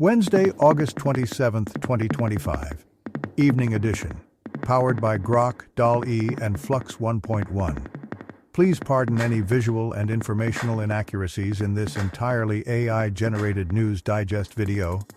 Wednesday, August 27th, 2025. Evening edition. Powered by Grok, DAL-E, and Flux 1.1. Please pardon any visual and informational inaccuracies in this entirely AI-generated News Digest video.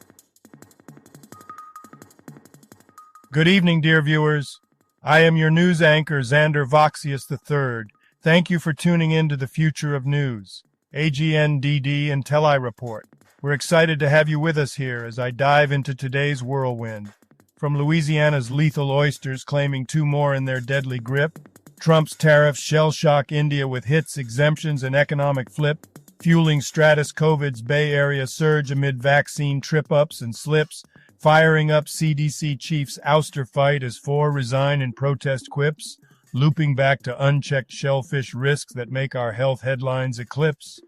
Good evening, dear viewers. I am your news anchor, Xander Voxius III. Thank you for tuning in to the future of news, AGNDD intelliReport. We're excited to have you with us here as I dive into today's whirlwind. From Louisiana's lethal oysters claiming 2 more in their deadly grip, Trump's tariffs shell-shock India with hits, exemptions, and economic flip, fueling Stratus COVID's Bay Area surge amid vaccine trip-ups and slips, firing up CDC chief's ouster fight as 4 resign in protest quips, looping back to unchecked shellfish risks that make our health headlines eclipse.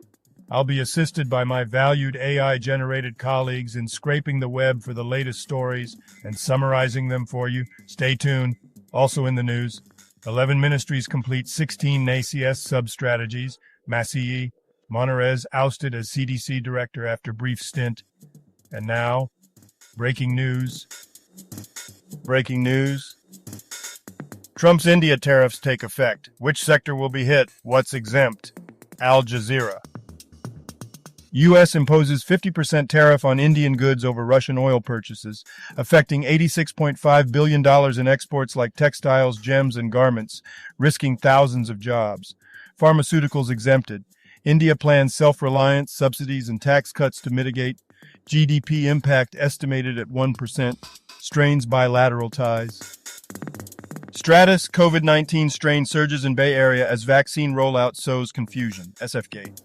I'll be assisted by my valued AI-generated colleagues in scraping the web for the latest stories and summarizing them for you. Stay tuned. Also in the news, 11 ministries complete 16 NACS sub-strategies. Massey Monterez ousted as CDC director after brief stint. And now, breaking news. Breaking news. Trump's India tariffs take effect. Which sector will be hit? What's exempt? Al Jazeera. U.S. imposes 50% tariff on Indian goods over Russian oil purchases, affecting $86.5 billion in exports like textiles, gems, and garments, risking thousands of jobs. Pharmaceuticals exempted. India plans self-reliance, subsidies, and tax cuts to mitigate GDP impact estimated at 1%, strains bilateral ties. Stratus COVID-19 strain surges in Bay Area as vaccine rollout sows confusion. SFGate.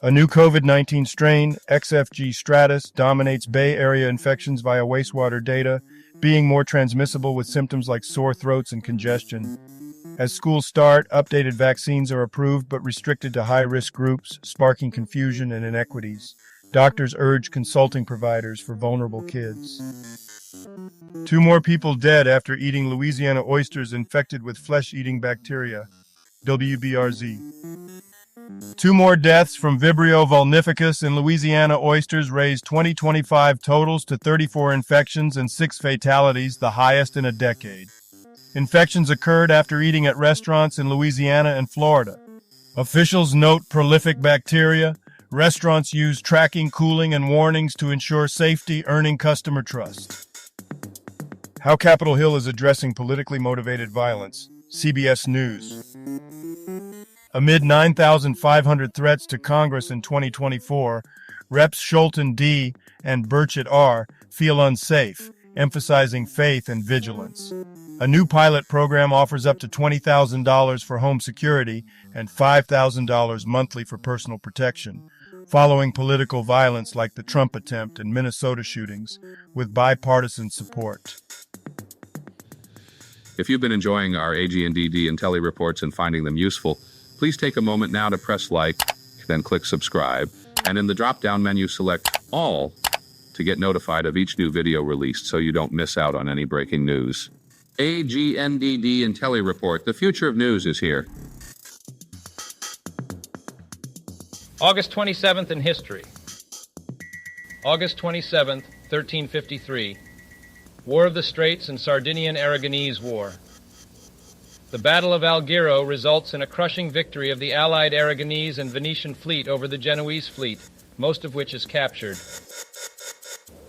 A new COVID-19 strain, XFG Stratus, dominates Bay Area infections via wastewater data, being more transmissible with symptoms like sore throats and congestion. As schools start, updated vaccines are approved but restricted to high-risk groups, sparking confusion and inequities. Doctors urge consulting providers for vulnerable kids. 2 more people dead after eating Louisiana oysters infected with flesh-eating bacteria. WBRZ. 2 more deaths from Vibrio vulnificus in Louisiana oysters raised 2025 totals to 34 infections and 6 fatalities, the highest in a decade. Infections occurred after eating at restaurants in Louisiana and Florida. Officials note prolific bacteria. Restaurants use tracking, cooling, and warnings to ensure safety, earning customer trust. How Capitol Hill is addressing politically motivated violence. CBS News. Amid 9,500 threats to Congress in 2024, Reps Scholten D. and Burchett R. feel unsafe, emphasizing faith and vigilance. A new pilot program offers up to $20,000 for home security and $5,000 monthly for personal protection, following political violence like the Trump attempt and Minnesota shootings, with bipartisan support. If you've been enjoying our AGNDD intelliReports and finding them useful, please take a moment now to press like, then click subscribe, and in the drop-down menu select All to get notified of each new video released so you don't miss out on any breaking news. AGNDD intelliReport, the future of news is here. August 27th in history. August 27th, 1353. War of the Straits and Sardinian-Aragonese War. The Battle of Alghero results in a crushing victory of the Allied Aragonese and Venetian fleet over the Genoese fleet, most of which is captured.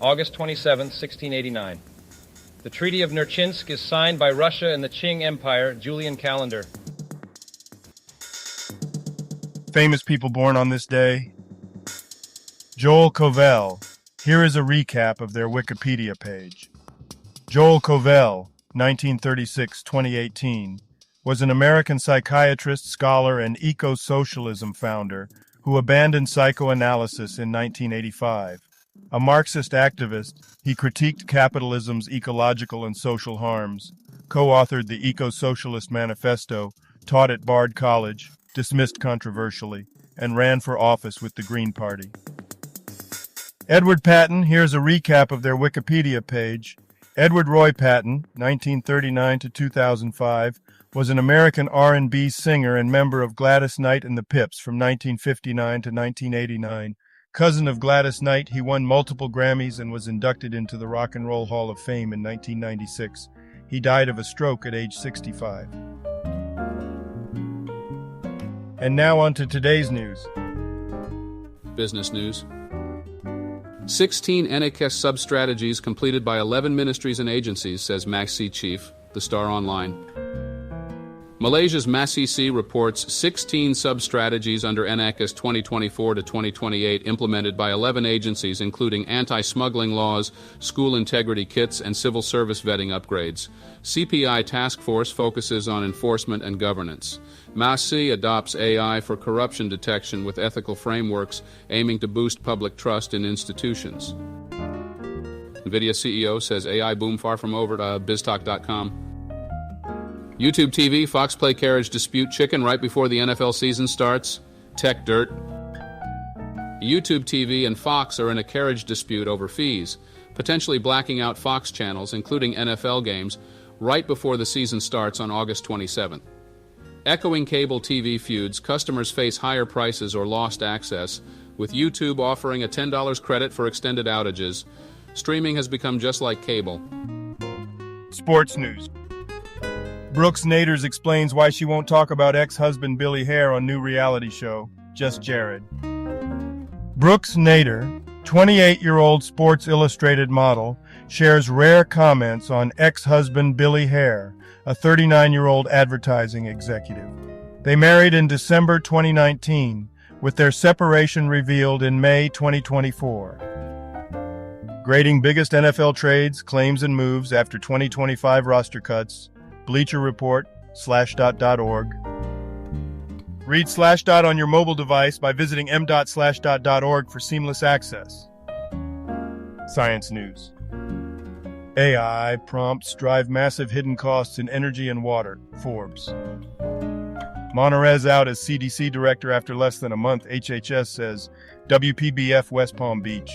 August 27, 1689. The Treaty of Nerchinsk is signed by Russia and the Qing Empire, Julian calendar. Famous people born on this day. Joel Covell. Here is a recap of their Wikipedia page. Joel Covell, 1936-2018. Was an American psychiatrist, scholar, and eco-socialism founder who abandoned psychoanalysis in 1985. A Marxist activist, he critiqued capitalism's ecological and social harms, co-authored the Eco-Socialist Manifesto, taught at Bard College, dismissed controversially, and ran for office with the Green Party. Edward Patton, here's a recap of their Wikipedia page. Edward Roy Patton, 1939-2005, was an American R&B singer and member of Gladys Knight and the Pips from 1959 to 1989, Cousin of Gladys Knight, he won multiple Grammys and was inducted into the Rock and Roll Hall of Fame in 1996. He died of a stroke at age 65. And now on to today's news. Business news. 16 NHS sub-strategies completed by 11 ministries and agencies, says MACC chief, The Star Online. Malaysia's MACC reports 16 sub-strategies under NHS 2024 to 2028 implemented by 11 agencies, including anti-smuggling laws, school integrity kits, and civil service vetting upgrades. CPI task force focuses on enforcement and governance. MACC adopts AI for corruption detection with ethical frameworks aiming to boost public trust in institutions. NVIDIA CEO says AI boom far from over to BizTalk.com. YouTube TV, Fox play carriage dispute chicken right before the NFL season starts. Tech dirt. YouTube TV and Fox are in a carriage dispute over fees, potentially blacking out Fox channels, including NFL games, right before the season starts on August 27th. Echoing cable TV feuds, customers face higher prices or lost access, with YouTube offering a $10 credit for extended outages. Streaming has become just like cable. Sports news. Brooks Naders explains why she won't talk about ex-husband Billy Hare on new reality show, Just Jared. Brooks Nader, 28-year-old Sports Illustrated model, shares rare comments on ex-husband Billy Hare, a 39-year-old advertising executive. They married in December 2019, with their separation revealed in May 2024. Grading biggest NFL trades, claims, and moves after 2025 roster cuts, Bleacher Report, Slashdot.org. Read Slashdot on your mobile device by visiting m.slashdot.org for seamless access. Science news. AI prompts drive massive hidden costs in energy and water, Forbes. Monterez out as CDC director after less than a month, HHS says, WPBF West Palm Beach.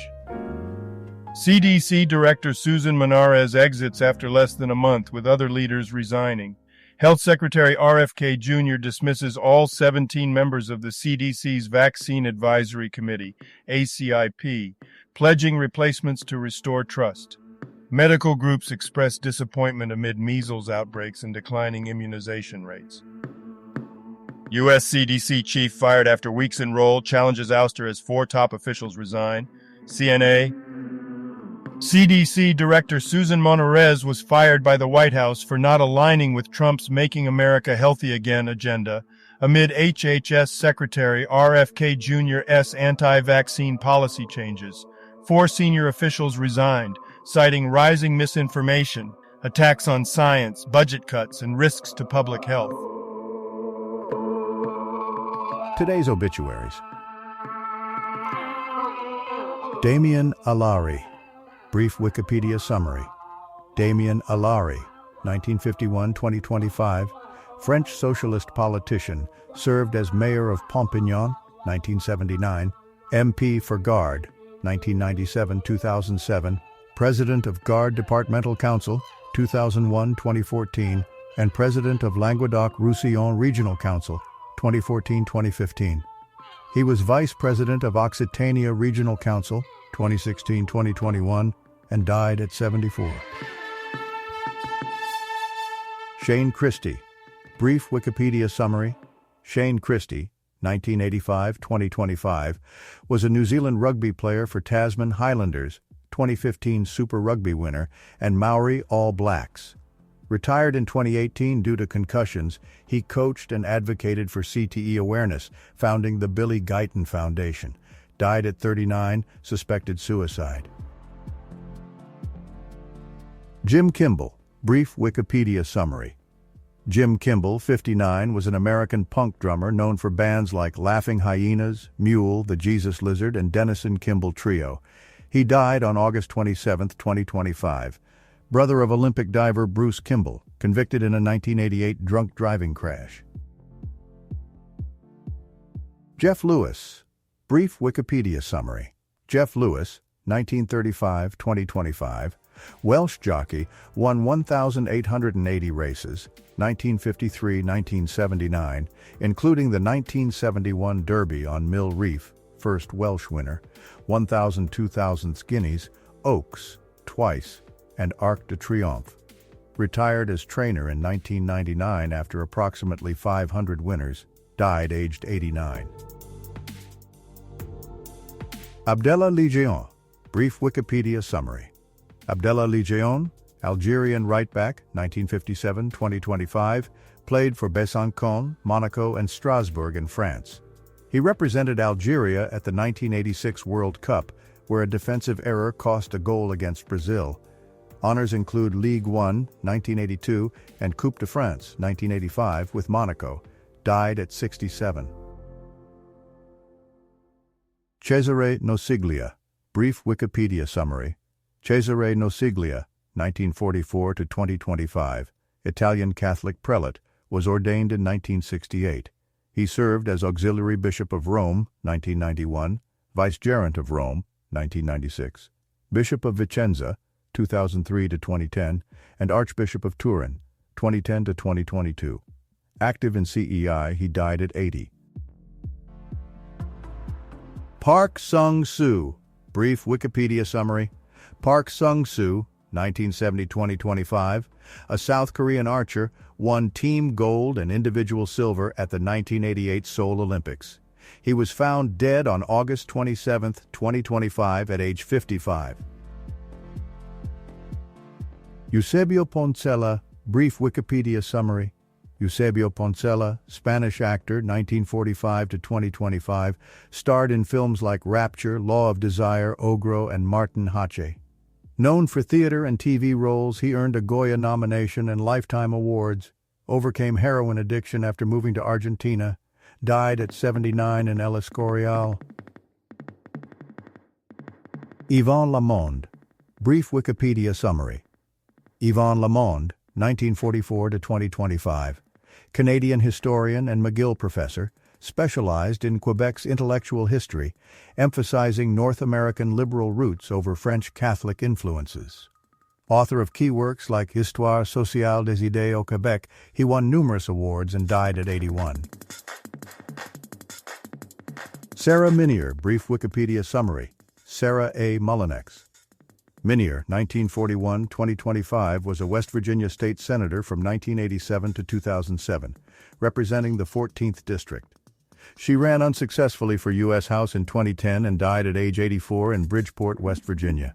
CDC Director Susan Monarez exits after less than a month, with other leaders resigning. Health Secretary RFK Jr. dismisses all 17 members of the CDC's Vaccine Advisory Committee, ACIP, pledging replacements to restore trust. Medical groups express disappointment amid measles outbreaks and declining immunization rates. U.S. CDC chief fired after weeks in role, challenges ouster as 4 top officials resign. CDC Director Susan Monarez was fired by the White House for not aligning with Trump's Making America Healthy Again agenda, amid HHS Secretary RFK Jr.'s anti-vaccine policy changes. 4 senior officials resigned, citing rising misinformation, attacks on science, budget cuts, and risks to public health. Today's obituaries. Damien Alari. Brief Wikipedia summary. Damien Alari, 1951-2025, French socialist politician, served as mayor of Pompignan, 1979, MP for Gard, 1997-2007, president of Gard Departmental Council, 2001-2014, and president of Languedoc-Roussillon Regional Council, 2014-2015. He was vice president of Occitania Regional Council, 2016-2021, and died at 74. Shane Christie. Brief Wikipedia summary. Shane Christie, 1985-2025, was a New Zealand rugby player for Tasman Highlanders, 2015 Super Rugby winner, and Maori All Blacks. Retired in 2018 due to concussions, he coached and advocated for CTE awareness, founding the Billy Guyton Foundation. Died at 39, suspected suicide. Jim Kimball. Brief Wikipedia summary. Jim Kimball, 59, was an American punk drummer known for bands like Laughing Hyenas, Mule, The Jesus Lizard, and Denison Kimball Trio. He died on August 27, 2025. Brother of Olympic diver Bruce Kimball, convicted in a 1988 drunk driving crash. Jeff Lewis. Brief Wikipedia summary. Jeff Lewis, 1935-2025, Welsh jockey, won 1,880 races, 1953-1979, including the 1971 Derby on Mill Reef, first Welsh winner, 1,000 2,000th Guineas, Oaks, twice, and Arc de Triomphe. Retired as trainer in 1999 after approximately 500 winners, died aged 89. Abdellah Lejeune, brief Wikipedia summary. Abdellah Lejeune, Algerian right-back, 1957-2025, played for Besançon, Monaco, and Strasbourg in France. He represented Algeria at the 1986 World Cup, where a defensive error cost a goal against Brazil. Honors include Ligue 1, 1982, and Coupe de France, 1985, with Monaco. Died at 67. Cesare Nosiglia, brief Wikipedia summary. Cesare Nosiglia, 1944-2025, Italian Catholic prelate, was ordained in 1968. He served as Auxiliary Bishop of Rome, 1991, Vicegerent of Rome, 1996, Bishop of Vicenza, 2003-2010, and Archbishop of Turin, 2010-2022. Active in CEI, he died at 80. Park Sung-soo, brief Wikipedia summary. Park Sung-soo, 1970-2025, a South Korean archer, won team gold and individual silver at the 1988 Seoul Olympics. He was found dead on August 27, 2025 at age 55. Eusebio Poncela, brief Wikipedia summary. Eusebio Poncela, Spanish actor, 1945-2025, starred in films like Rapture, Law of Desire, Ogro, and Martin Hache. Known for theater and TV roles, he earned a Goya nomination and Lifetime Awards, overcame heroin addiction after moving to Argentina, died at 79 in El Escorial. Yvon Lamond, brief Wikipedia summary. Yvon Lamond, 1944-2025, Canadian historian and McGill professor, specialized in Quebec's intellectual history, emphasizing North American liberal roots over French Catholic influences. Author of key works like Histoire sociale des idées au Québec, he won numerous awards and died at 81. Sarah Minier, brief Wikipedia summary. Sarah A. Mullinex. Minier, 1941-2025, was a West Virginia state senator from 1987 to 2007, representing the 14th District. She ran unsuccessfully for U.S. House in 2010 and died at age 84 in Bridgeport, West Virginia.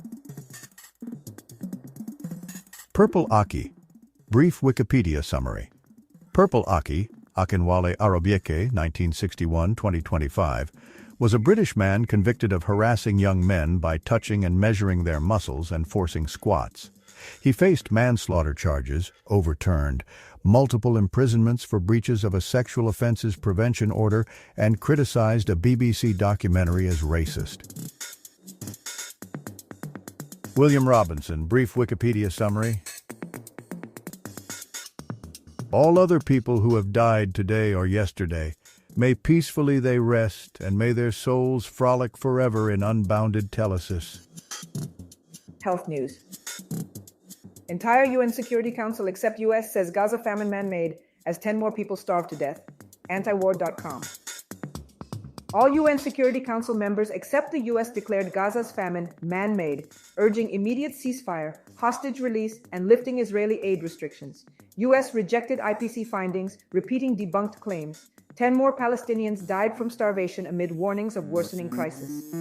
Purple Aki, brief Wikipedia summary. Purple Aki, Akinwale Arobieke, 1961-2025, was a British man convicted of harassing young men by touching and measuring their muscles and forcing squats. He faced manslaughter charges, overturned, multiple imprisonments for breaches of a sexual offenses prevention order, and criticized a BBC documentary as racist. William Robinson, brief Wikipedia summary. All other people who have died today or yesterday, may peacefully they rest, and may their souls frolic forever in unbounded telesis. Health news. Entire UN Security Council except US says Gaza famine man-made as 10 more people starve to death. Antiwar.com. All UN Security Council members except the US declared Gaza's famine man-made, urging immediate ceasefire, hostage release, and lifting Israeli aid restrictions. US rejected IPC findings, repeating debunked claims. 10 more Palestinians died from starvation amid warnings of worsening crisis.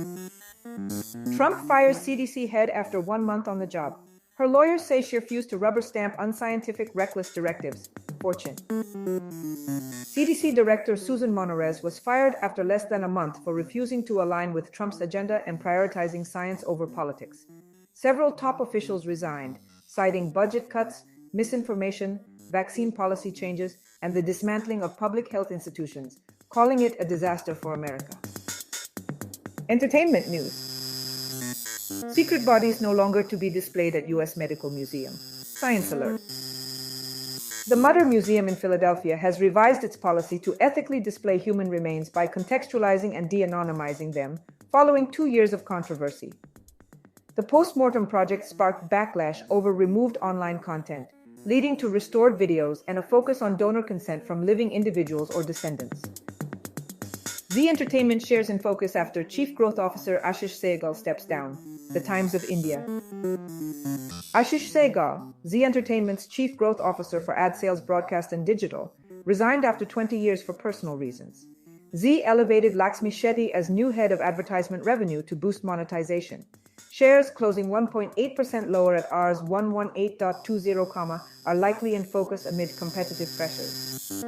Trump fires CDC head after 1 month on the job. Her lawyers say she refused to rubber stamp unscientific, reckless directives. Fortune. CDC Director Susan Monarez was fired after less than a month for refusing to align with Trump's agenda and prioritizing science over politics. Several top officials resigned, citing budget cuts, misinformation, vaccine policy changes, and the dismantling of public health institutions, calling it a disaster for America. Entertainment news. Secret bodies no longer to be displayed at U.S. Medical Museum. Science alert. The Mutter Museum in Philadelphia has revised its policy to ethically display human remains by contextualizing and de-anonymizing them, following 2 years of controversy. The post-mortem project sparked backlash over removed online content, leading to restored videos and a focus on donor consent from living individuals or descendants. Z Entertainment shares in focus after Chief Growth Officer Ashish Sehgal steps down. The Times of India. Ashish Sehgal, Z Entertainment's Chief Growth Officer for Ad Sales, Broadcast and Digital, resigned after 20 years for personal reasons. Z elevated Lakshmi Shetty as new head of advertisement revenue to boost monetization. Shares closing 1.8% lower at Rs 118.20, are likely in focus amid competitive pressures.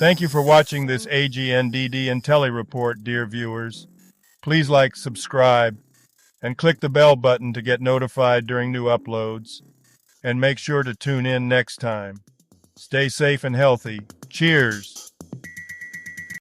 Thank you for watching this AGNDD intelliReport, dear viewers. Please like, subscribe, and click the bell button to get notified during new uploads. And make sure to tune in next time. Stay safe and healthy. Cheers!